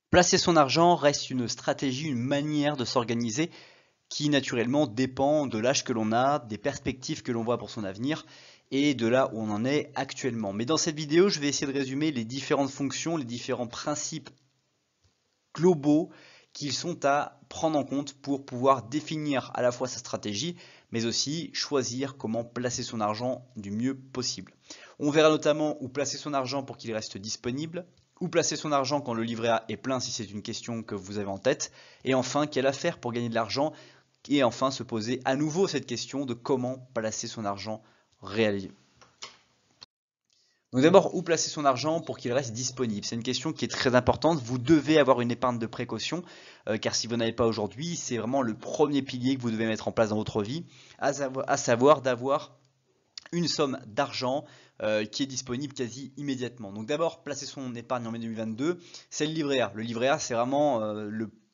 Placer son argent reste une stratégie, une manière de s'organiser qui naturellement dépend de l'âge que l'on a, des perspectives que l'on voit pour son avenir et de là où on en est actuellement. Mais dans cette vidéo, je vais essayer de résumer les différentes fonctions, les différents principes globaux qu'ils sont à prendre en compte pour pouvoir définir à la fois sa stratégie, mais aussi choisir comment placer son argent du mieux possible. On verra notamment où placer son argent pour qu'il reste disponible, où placer son argent quand le livret A est plein si c'est une question que vous avez en tête, et enfin quelle affaire pour gagner de l'argent, et enfin se poser à nouveau cette question de comment placer son argent réellement. Donc d'abord, où placer son argent pour qu'il reste disponible? C'est une question qui est très importante. Vous devez avoir une épargne de précaution, car si vous n'avez pas aujourd'hui, c'est vraiment le premier pilier que vous devez mettre en place dans votre vie, à savoir d'avoir une somme d'argent qui est disponible quasi immédiatement. Donc d'abord, placer son épargne en mai 2022, c'est le livret A. Le livret A, c'est vraiment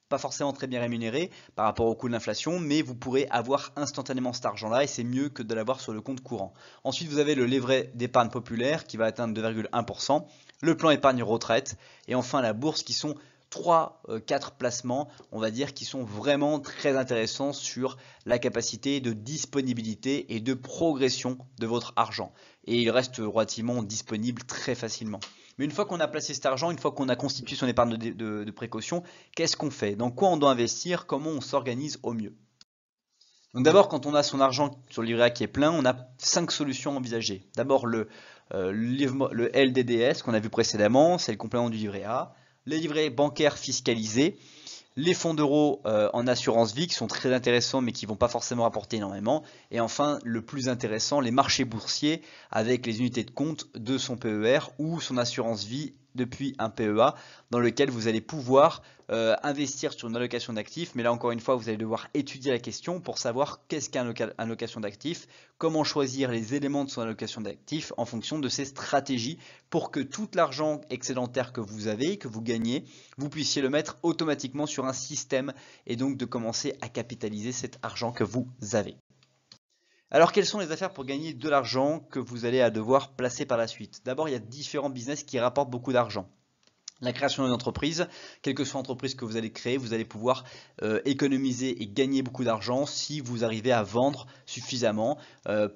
pas forcément très bien rémunéré par rapport au coût de l'inflation, mais vous pourrez avoir instantanément cet argent-là et c'est mieux que de l'avoir sur le compte courant. Ensuite, vous avez le livret d'épargne populaire qui va atteindre 2,1%, le plan épargne retraite et enfin la bourse qui sont 3-4 placements, on va dire, qui sont vraiment très intéressants sur la capacité de disponibilité et de progression de votre argent. Et il reste relativement disponible très facilement. Mais une fois qu'on a placé cet argent, une fois qu'on a constitué son épargne de précaution, qu'est-ce qu'on fait? Dans quoi on doit investir? Comment on s'organise au mieux? Donc d'abord, quand on a son argent sur le livret A qui est plein, on a 5 solutions envisagées. D'abord le LDDS qu'on a vu précédemment, c'est le complément du livret A. Les livrets bancaires fiscalisés, les fonds d'euros en assurance vie qui sont très intéressants mais qui ne vont pas forcément rapporter énormément. Et enfin, le plus intéressant, les marchés boursiers avec les unités de compte de son PER ou son assurance vie depuis un PEA dans lequel vous allez pouvoir investir sur une allocation d'actifs. Mais là, encore une fois, vous allez devoir étudier la question pour savoir qu'est-ce qu'une allocation d'actifs, comment choisir les éléments de son allocation d'actifs en fonction de ses stratégies pour que tout l'argent excédentaire que vous avez, que vous gagnez, vous puissiez le mettre automatiquement sur un système et donc de commencer à capitaliser cet argent que vous avez. Alors, quelles sont les affaires pour gagner de l'argent que vous allez devoir placer par la suite? D'abord, il y a différents business qui rapportent beaucoup d'argent. La création d'une entreprise, quelle que soit l'entreprise que vous allez créer, vous allez pouvoir économiser et gagner beaucoup d'argent si vous arrivez à vendre suffisamment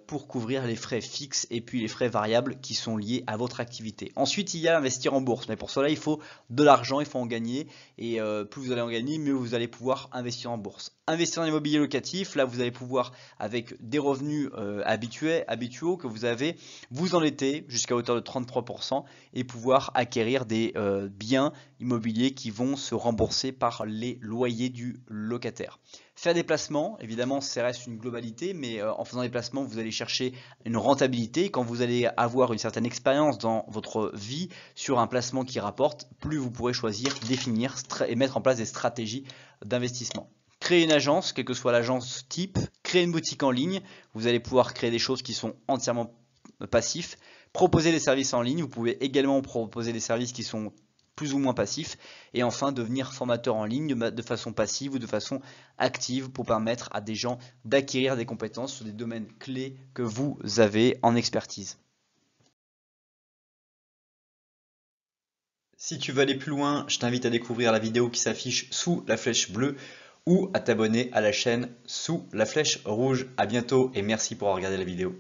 pour couvrir les frais fixes et puis les frais variables qui sont liés à votre activité. Ensuite, il y a investir en bourse, mais pour cela, il faut de l'argent, il faut en gagner et plus vous allez en gagner, mieux vous allez pouvoir investir en bourse. Investir en immobilier locatif, là vous allez pouvoir, avec des revenus habituaux que vous avez, vous endetter jusqu'à hauteur de 33% et pouvoir acquérir des biens immobiliers qui vont se rembourser par les loyers du locataire. Faire des placements, évidemment, ça reste une globalité, mais en faisant des placements, vous allez chercher une rentabilité. Quand vous allez avoir une certaine expérience dans votre vie sur un placement qui rapporte, plus vous pourrez choisir, définir et mettre en place des stratégies d'investissement. Créer une agence, quelle que soit l'agence type, créer une boutique en ligne, vous allez pouvoir créer des choses qui sont entièrement passifs. Proposer des services en ligne, vous pouvez également proposer des services qui sont plus ou moins passifs. Et enfin, devenir formateur en ligne de façon passive ou de façon active pour permettre à des gens d'acquérir des compétences sur des domaines clés que vous avez en expertise. Si tu veux aller plus loin, je t'invite à découvrir la vidéo qui s'affiche sous la flèche bleue ou à t'abonner à la chaîne sous la flèche rouge. À bientôt et merci pour avoir regardé la vidéo.